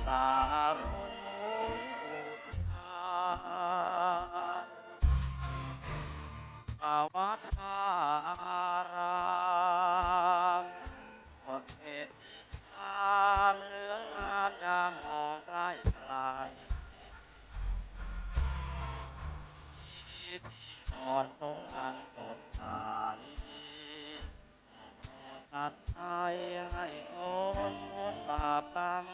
สาธุชาวัดอารามประเทศทางเหลืองงามยามมองใกล้ไกลที่นอนตรงอันสดใสตัดใจให้คนบาปกรรม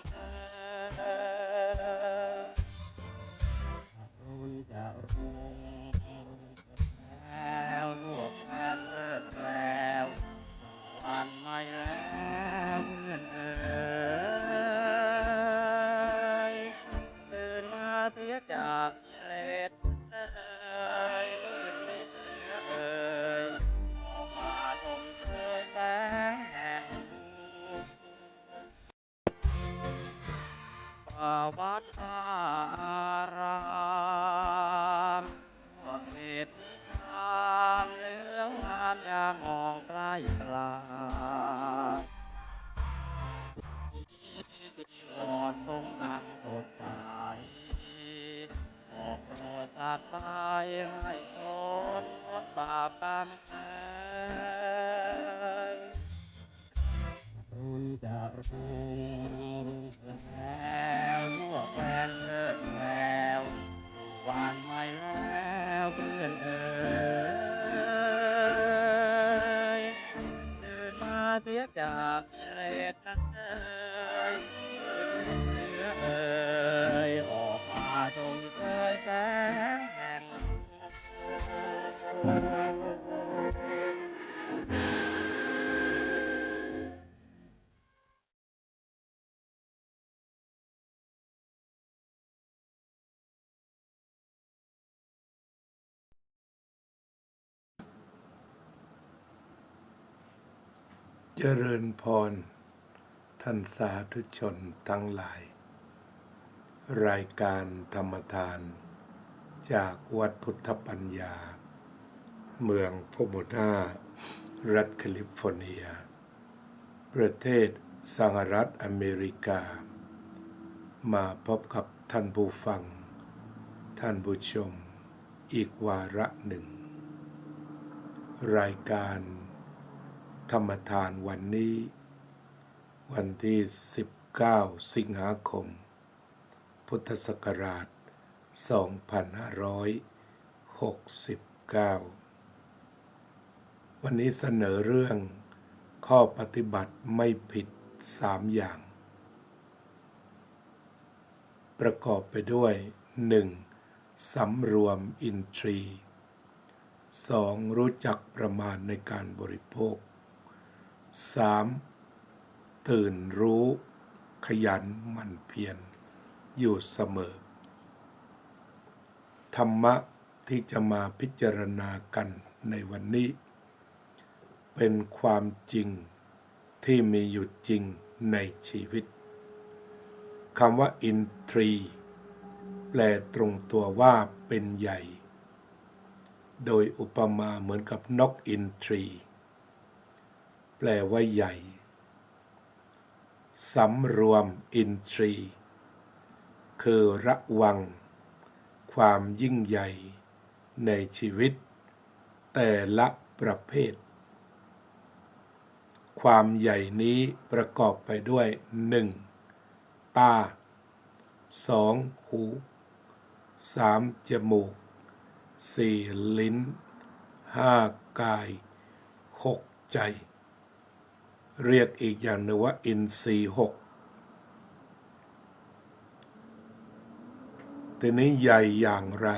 รุ่นจะรุ่งแล้วลูกแม่เลิศแล้ววันไม่แล้วเพื่อนเอ๋ยตื่นมาเสียจากเลดเอ๋ยมืดมิดเอ๋ยออกมาชมเชยแสงแห่งวัดอารามเห็นทางเหลืองงามยามมองใกล้ไกลวอนทรงนำสดใสออกโปรดตัดไปให้คนบาปกรรมรุ่นจะรุ่งแล้วทั่วแคว้นเลิศแล้ววันไม่แล้วเพื่อนเอ๋ยตื่นมาเสียจากเลดนักเอ๋ยเสือเอ๋ยออกมาชมเชยแสงแห่งเจริญพรท่านสาธุชนทั้งหลาย รายการธรรมทานจากวัดพุทธปัญญา เมืองโพโมนารัฐแคลิฟอร์เนีย ประเทศสหรัฐอเมริกา มาพบกับท่านผู้ฟัง ท่านผู้ชมอีกวาระหนึ่ง รายการธรรมทานวันนี้วันที่19สิงหาคมพุทธศักราช2569วันนี้เสนอเรื่องข้อปฏิบัติไม่ผิด3อย่างประกอบไปด้วย 1. สำรวมอินทรีย์ 2. รู้จักประมาณในการบริโภค 3. ตื่นรู้ขยันหมั่นเพียรอยู่เสมอธรรมะที่จะมาพิจารณากันในวันนี้เป็นความจริงที่มีอยู่จริงในชีวิตคำว่าอินทรีย์แปลตรงตัวว่าเป็นใหญ่โดยอุปมาเหมือนกับนกอินทรีแปลว่าใหญ่สำรวมอินทรีย์คือระวังความยิ่งใหญ่ในชีวิตแต่ละประเภทความใหญ่นี้ประกอบไปด้วย 1. ตา 2. หู 3. จมูก 4. ลิ้น 5. กาย 6. ใจเรียกอีกอย่างหนึ่งว่าอินทรีย์ 6ทีนี้ใหญ่อย่างไร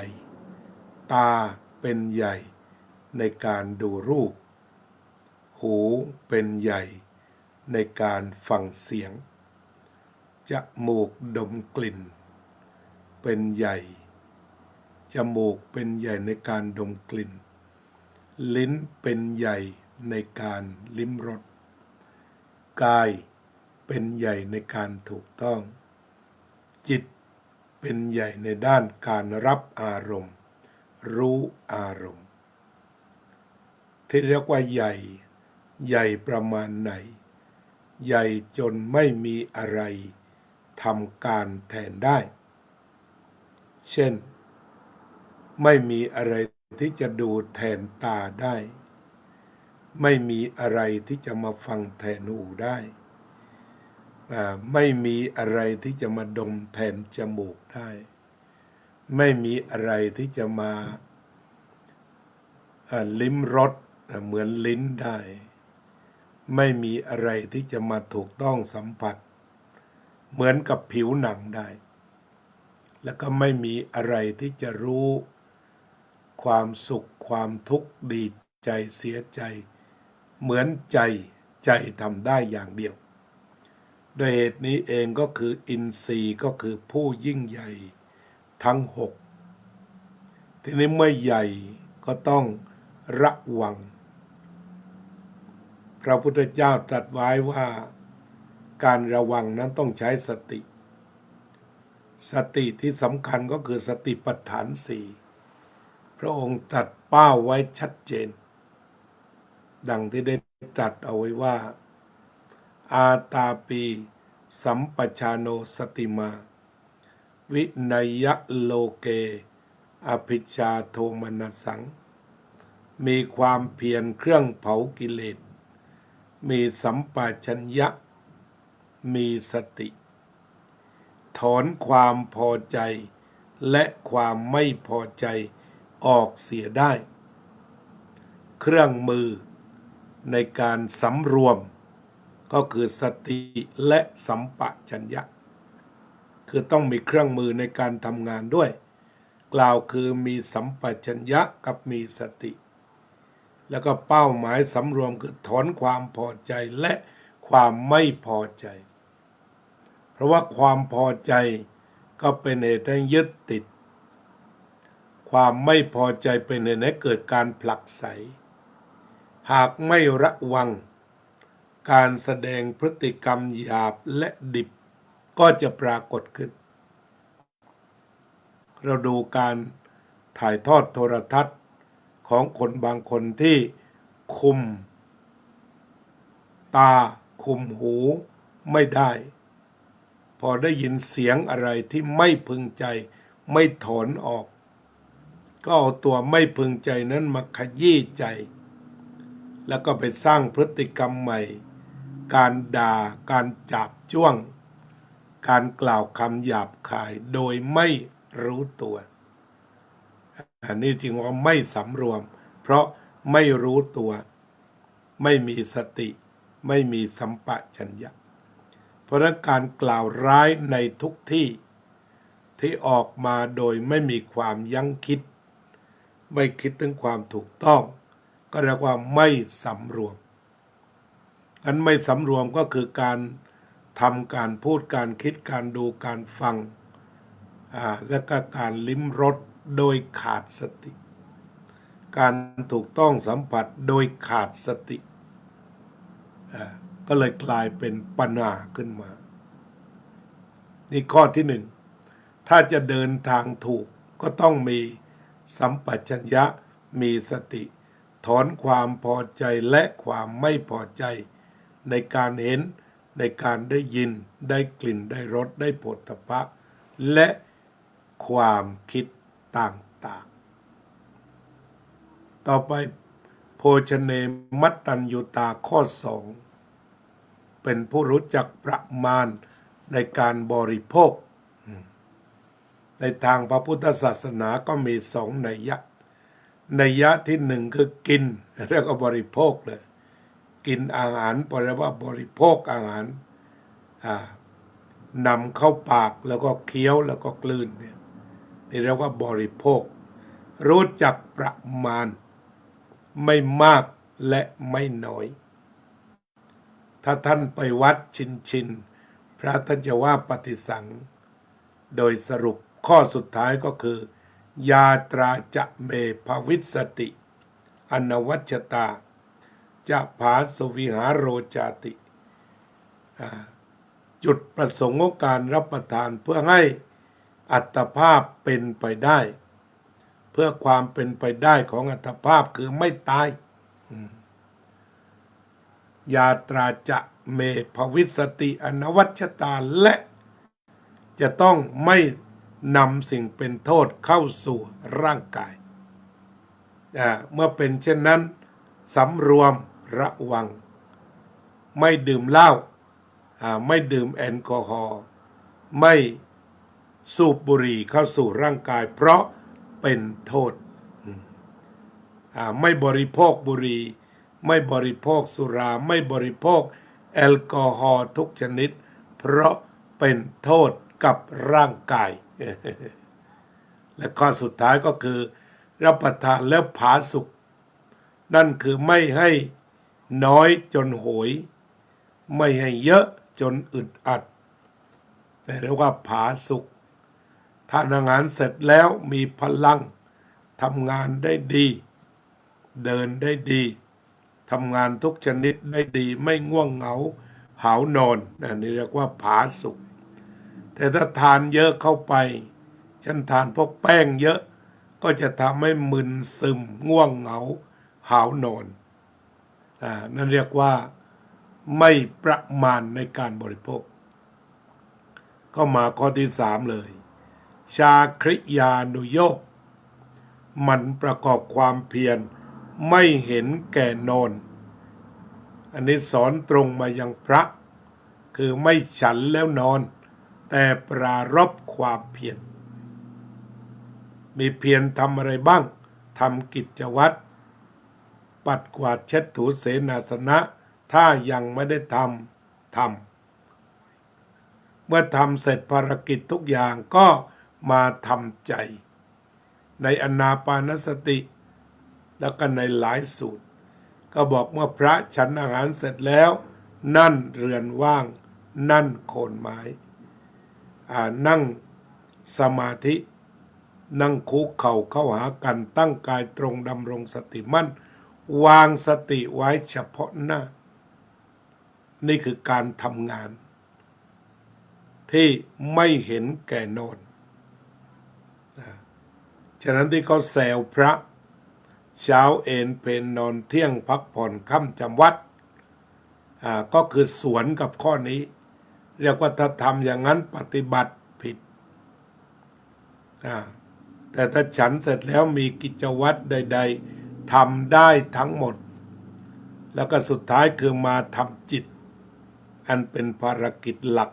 ตาเป็นใหญ่ในการดูรูปหูเป็นใหญ่ในการฟังเสียงจมูกดมกลิ่นเป็นใหญ่จมูกเป็นใหญ่ในการดมกลิ่นลิ้นเป็นใหญ่ในการลิ้มรสกายเป็นใหญ่ในการถูกต้องจิตเป็นใหญ่ในด้านการรับอารมณ์รู้อารมณ์ที่เรียกว่าใหญ่ประมาณไหนใหญ่จนไม่มีอะไร ทำการแทนได้ เช่นไม่มีอะไรที่จะดูแทนตาได้ ไม่มีอะไรที่จะมาฟังแทนหูได้ไม่มีอะไรที่จะมาดมแทนจมูกได้ ไม่มีอะไรที่จะมาลิ้มรสเหมือนลิ้นได้ ไม่มีอะไรที่จะมาถูกต้องสัมผัสเหมือนกับผิวหนังได้ แล้วก็ไม่มีอะไรที่จะรู้ความสุขความทุกข์ดีใจเสียใจเหมือนใจทำได้อย่างเดียวโดยเหตุนี้เองก็คืออินทรีย์ก็คือผู้ยิ่งใหญ่ทั้งหกทีนี้เมื่อใหญ่ก็ต้องระวังพระพุทธเจ้าตรัสไว้ว่าการระวังนั้นต้องใช้สติที่สำคัญก็คือสติปัฏฐานสี่พระองค์ตรัสเป้าไว้ชัดเจนดังที่ได้ตรัสเอาไว้ว่าอาตาปีสัมปชาโนสติมาวินัยโลเกอภิชาโทมนัสสังมีความเพียรเครื่องเผากิเลสมีสัมปชัญญะมีสติถอนความพอใจและความไม่พอใจออกเสียได้เครื่องมือในการสำรวมก็คือสติและสัมปชัญญะคือต้องมีเครื่องมือในการทำงานด้วยกล่าวคือมีสัมปชัญญะกับมีสติแล้วก็เป้าหมายสำรวมคือถอนความพอใจและความไม่พอใจเพราะว่าความพอใจก็เป็นเหตุให้ยึดติดความไม่พอใจเป็นเหตุให้เกิดการผลักไสหากไม่ระวังการแสดงพฤติกรรมหยาบและดิบก็จะปรากฏขึ้นเราดูการถ่ายทอดโทรทัศน์ของคนบางคนที่คุมตาคุมหูไม่ได้พอได้ยินเสียงอะไรที่ไม่พึงใจไม่ถอนออกก็เอาตัวไม่พึงใจนั้นมาขยี้ใจแล้วก็ไปสร้างพฤติกรรมใหม่การด่าการจับจ้วงการกล่าวคำหยาบคายโดยไม่รู้ตัวอันนี้จึงว่าไม่สำรวมเพราะไม่รู้ตัวไม่มีสติไม่มีสัมปชัญญะเพราะนั้นการกล่าวร้ายในทุกที่ที่ออกมาโดยไม่มีความยั้งคิดไม่คิดถึงความถูกต้องก็เรียกว่าไม่สำรวมอันไม่สำรวมก็คือการทำการพูดการคิดการดูการฟังและก็การลิ้มรสโดยขาดสติการถูกต้องสัมผัสโดยขาดสติก็เลยกลายเป็นปัญหาขึ้นมานี่ข้อที่หนึ่งถ้าจะเดินทางถูกก็ต้องมีสัมปชัญญะมีสติถอนความพอใจและความไม่พอใจในการเห็นในการได้ยินได้กลิ่นได้รสได้โผฏฐัพพะและความคิดต่างๆต่อไปโภชเนมัตตัญญูตาข้อ2เป็นผู้รู้จักประมาณในการบริโภคในทางพระพุทธศาสนาก็มี2 นัยยะที่หนึ่งคือกินเรียกว่าบริโภคเลยกินอาหารแปลว่าบริโภคอาหารนำเข้าปากแล้วก็เคี้ยวแล้วก็กลืนเนี่ยนี่เรียกว่าบริโภครู้จักประมาณไม่มากและไม่น้อยถ้าท่านไปวัดชินพระท่านจะว่าปฏิสังโดยสรุปข้อสุดท้ายก็คือยาตราจะเมภวิสติอนวัชตาจะภาสวิหารโรจาติจุดประสงค์ของการรับประทานเพื่อให้อัตภาพเป็นไปได้เพื่อความเป็นไปได้ของอัตภาพคือไม่ตายยาตราจะเมภวิสติอนวัชตาและ จะต้องไม่นำสิ่งเป็นโทษเข้าสู่ร่างกายเมื่อเป็นเช่นนั้นสำรวมระวังไม่ดื่มเหล้าไม่ดื่มแอลกอฮอล์ไม่สูบบุหรี่เข้าสู่ร่างกายเพราะเป็นโทษไม่บริโภคบุหรี่ไม่บริโภคสุราไม่บริโภคแอลกอฮอล์ทุกชนิดเพราะเป็นโทษกับร่างกาย และข้อสุดท้ายก็คือรับประทานแล้วผาสุกนั่นคือไม่ให้น้อยจนโหยไม่ให้เยอะจนอึดอัดแต่เรียกว่าผาสุกทานอาหารเสร็จแล้วมีพลังทำงานได้ดีเดินได้ดีทำงานทุกชนิดได้ดีไม่ง่วงเหงาหาวนอนนี่เรียกว่าผาสุกแต่ถ้าทานเยอะเข้าไปฉันทานพวกแป้งเยอะก็จะทำให้มึนซึมง่วงเหงาหาวนอนนั่นเรียกว่าไม่ประมาณในการบริโภคก็มาข้อที่3เลยชาคริยานุโยคมันประกอบความเพียรไม่เห็นแก่นอนอันนี้สอนตรงมายังพระคือไม่ฉันแล้วนอนแต่ปรารภความเพียรมีเพียรทำอะไรบ้างทำกิจวัตรปัดกวาดเช็ดถูเสนาสนะถ้ายังไม่ได้ทำเมื่อทำเสร็จภารกิจทุกอย่างก็มาทำใจในอานาปานสติแล้วก็ในหลายสูตรก็บอกเมื่อพระฉันอาหารเสร็จแล้วนั่นเรือนว่างนั่นโคนไม้นั่งสมาธินั่งคุกเข่าเข้าหากันตั้งกายตรงดำรงสติมั่นวางสติไว้เฉพาะหน้านี่คือการทำงานที่ไม่เห็นแก่นอนฉะนั้นที่เขาแซวพระเช้าเอนเพนนอนเที่ยงพักผ่อนค่ำจำวัดก็คือสวนกับข้อนี้เรียกว่าถ้าทำอย่างนั้นปฏิบัติผิดแต่ถ้าฉันเสร็จแล้วมีกิจวัตรใดๆทำได้ทั้งหมดแล้วก็สุดท้ายคือมาทำจิตอันเป็นภารกิจหลัก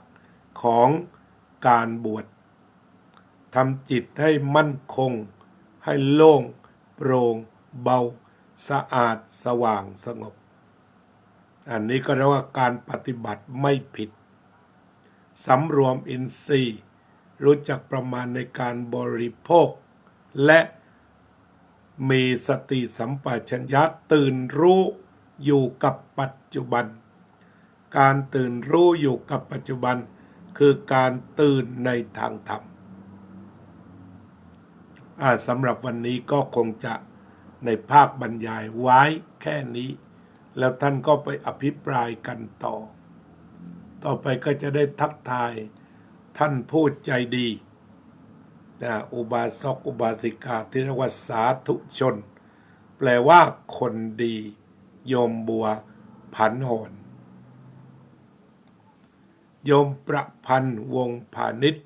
ของการบวชทำจิตให้มั่นคงให้โล่งโปร่งเบาสะอาดสว่างสงบอันนี้ก็เรียกว่าการปฏิบัติไม่ผิดสำรวมอินทรีย์รู้จักประมาณในการบริโภคและมีสติสัมปชัญญะตื่นรู้อยู่กับปัจจุบันการตื่นรู้อยู่กับปัจจุบันคือการตื่นในทางธรรมสำหรับวันนี้ก็คงจะในภาคบรรยายไว้แค่นี้แล้วท่านก็ไปอภิปรายกันต่อไปก็จะได้ทักทายท่านผู้ใจดีอุบาสกอุบาสิกาที่เรียกว่าสาธุชนแปลว่าคนดีโยมบัวผันหอนโยมประพันธ์วงพาณิชย์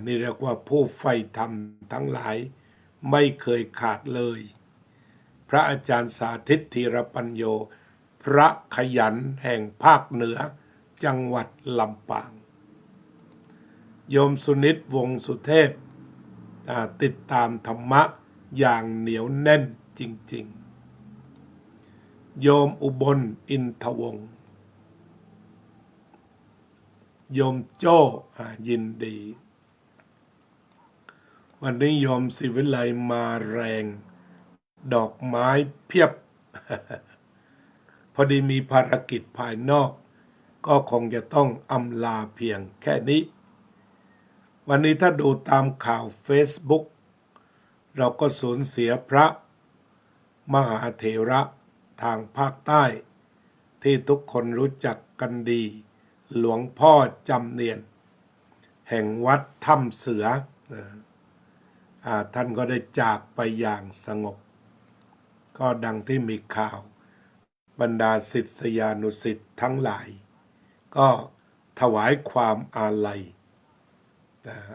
นี่เรียกว่าผู้ใฝ่ธรรมทั้งหลายไม่เคยขาดเลยพระอาจารย์สาธิตธีรปัญโยพระขยันแห่งภาคเหนือจังหวัดลำปางโยมสุนิตวงสุเทพติดตามธรรมะอย่างเหนียวแน่นจริงๆโยมอุบลอินทวงศ์โยมโจ้ยินดีวันนี้โยมศิวิไลมาแรงดอกไม้เพียบ พอดีมีภารกิจภายนอกก็คงจะต้องอำลาเพียงแค่นี้วันนี้ถ้าดูตามข่าว Facebook เราก็สูญเสียพระมหาเถระทางภาคใต้ที่ทุกคนรู้จักกันดีหลวงพ่อจำเนียนแห่งวัดถ้ำเสือท่านก็ได้จากไปอย่างสงบก็ดังที่มีข่าวบรรดาศิษยานุศิษย์ทั้งหลายก็ถวายความอาลัย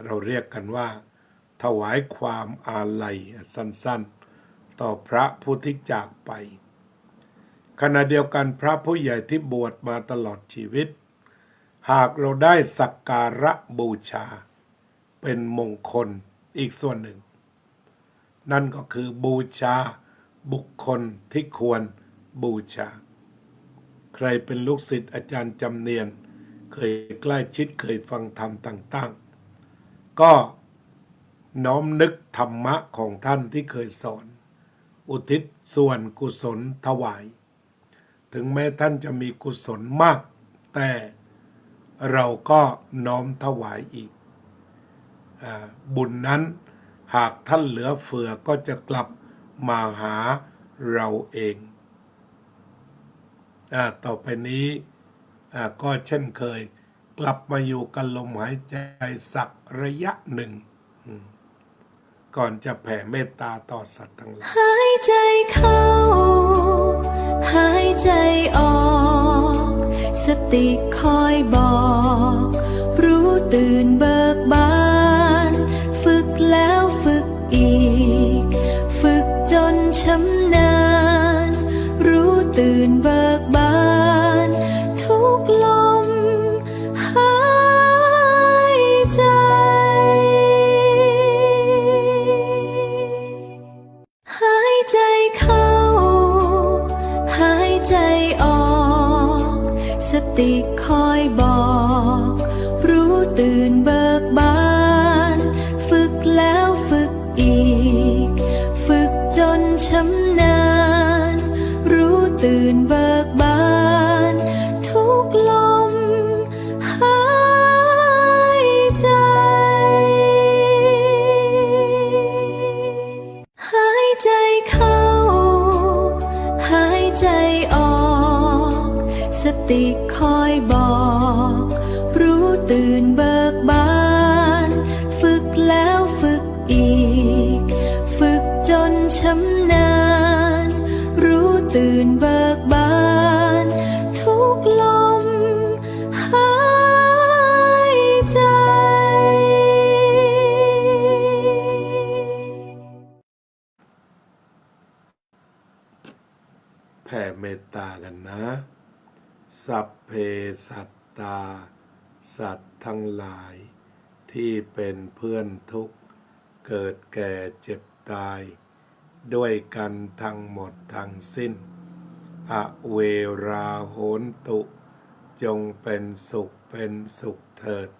เราเรียกกันว่าถวายความอาลัยสั้นๆต่อพระผู้ที่จากไปขณะเดียวกันพระผู้ใหญ่ที่บวชมาตลอดชีวิตหากเราได้สักการะบูชาเป็นมงคลอีกส่วนหนึ่งนั่นก็คือบูชาบุคคลที่ควรบูชาใครเป็นลูกศิษย์อาจารย์จำเนียนเคยใกล้ชิดเคยฟังธรรมต่างๆก็น้อมนึกธรรมะของท่านที่เคยสอนอุทิศส่วนกุศลถวายถึงแม้ท่านจะมีกุศลมากแต่เราก็น้อมถวายอีกบุญนั้นหากท่านเหลือเฟือก็จะกลับมาหาเราเองต่อไปนี้ก็เช่นเคยกลับมาอยู่กันลมหายใจสักระยะหนึ่งก่อนจะแผ่เมตตาต่อสัตว์ทั้งหลายหายใจเข้าหายใจออกสติคอยบอกรู้ตื่นเบิกบานฝึกแล้วฝึกอีกฝึกจนชำนาญรู้ตื่นเบิกบานทุกลมหายใจหายใจเข้าหายใจออกสติคอยบอกรู้ตื่นเบิกบานฝึกแล้วฝึกอีกฝึกจนชำนาญรู้ตื่นเบิกบานทุกลมหายใจหายใจเข้าหายใจออกสติคอยบอกรู้ตื่นเบิกบานฝึกแล้วฝึกอีกฝึกจนชำนาญรู้ตื่นเบิกบานทุกลมหายใจแผ่เมตตากันนะสัพเพสัตตาสัตว์ทั้งหลายที่เป็นเพื่อนทุกข์เกิดแก่เจ็บตายด้วยกันทั้งหมดทั้งสิ้นอเวราโหนตุจงเป็นสุขเถิด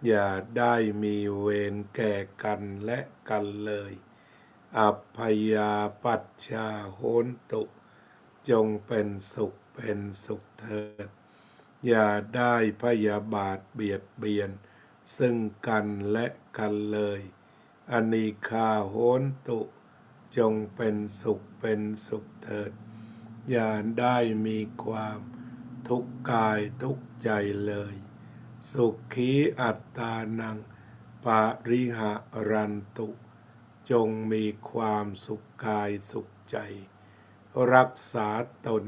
อย่าได้มีเวรแก่กันและกันเลยอัพพยาปัชชาโหนตุจงเป็นสุขเถิดอย่าได้พยาบาทเบียดเบียนซึ่งกันและกันเลยอนิฆาโหนตุจงเป็นสุขเถิดอย่าได้มีความทุกข์กายทุกข์ใจเลยสุขีอัตตานังปาริหะรันตุจงมีความสุขกายสุขใจรักษาตน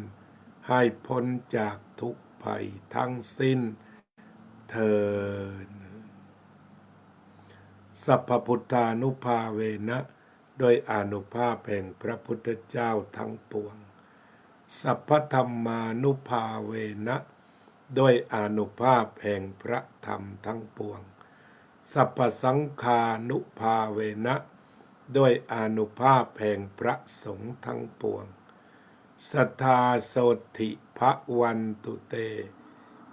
ให้พ้นจากทุกภัยทั้งสิ้นเถิดสัพพุทธานุภาเวนะโดยอานุภาพแห่งพระพุทธเจ้าทั้งปวงสัพพธรรมานุภาเวนะโดยอานุภาพแห่งพระธรรมทั้งปวงสัพพสังฆานุภาเวนะโดยอานุภาพแห่งพระสงฆ์ทั้งปวงสัทธาโสติภวันตุเต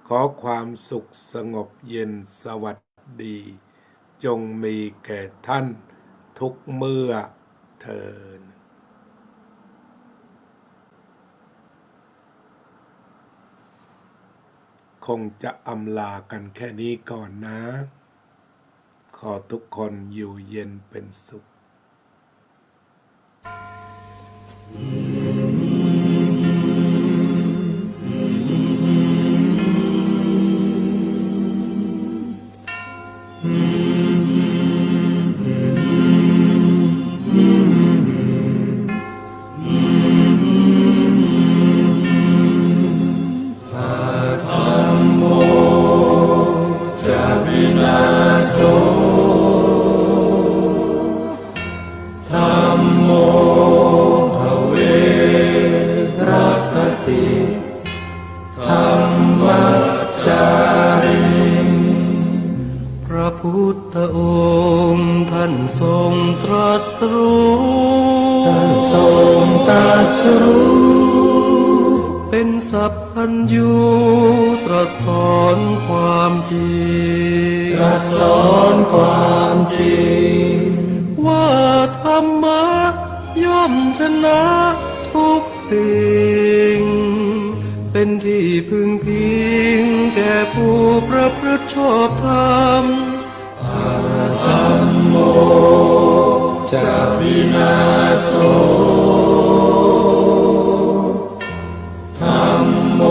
ขอความสุขสงบเย็นสวัสดีจงมีแก่ท่านทุกเมื่อเทินคงจะอำลากันแค่นี้ก่อนนะขอทุกคนอยู่เย็นเป็นสุขVinas พุทธองค์ท่านทรงตรัสรู้ท่านทรงตรัสรู้เป็นสัพพัญญูตรัสสอนความจริงตรัสสอนความจริงว่าธรรมะย่อมชนะทุกสิ่งเป็นที่พึงพิงแก่ผู้ประพฤติชอบธรรมอาธัมโมจะวินาโสธัมโม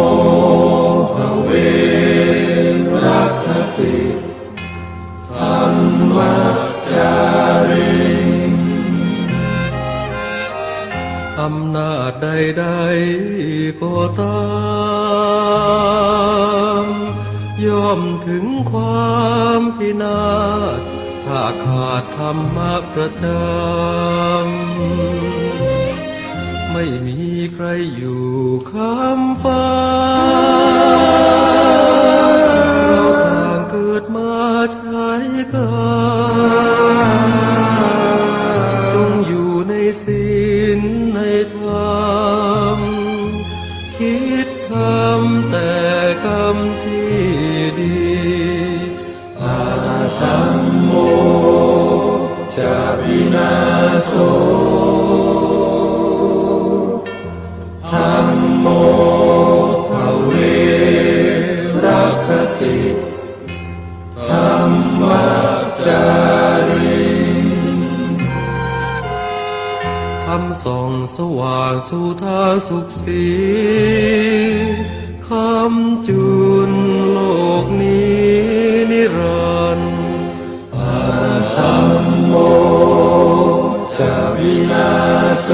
ภเวรัคติธัมมัจจาริอำนาจใดๆก็ตามย่อมถึงความพินาศถ้าขาดธรรมะประจำไม่มีใครอยู่ค้ำฟ้าเราต่างเกิดมาใช้กันจงอยู่ในศีลในธรรมคิดทำแต่กรรมที่ดีอาธัมโมจะวินาโสธัมโมภเวรัคติธัมมัจจาริธรรมส่องสว่างสู่ทางสุขสีคำจุนโลกนี้นิรันดร์อาธัมโมจะวินาโส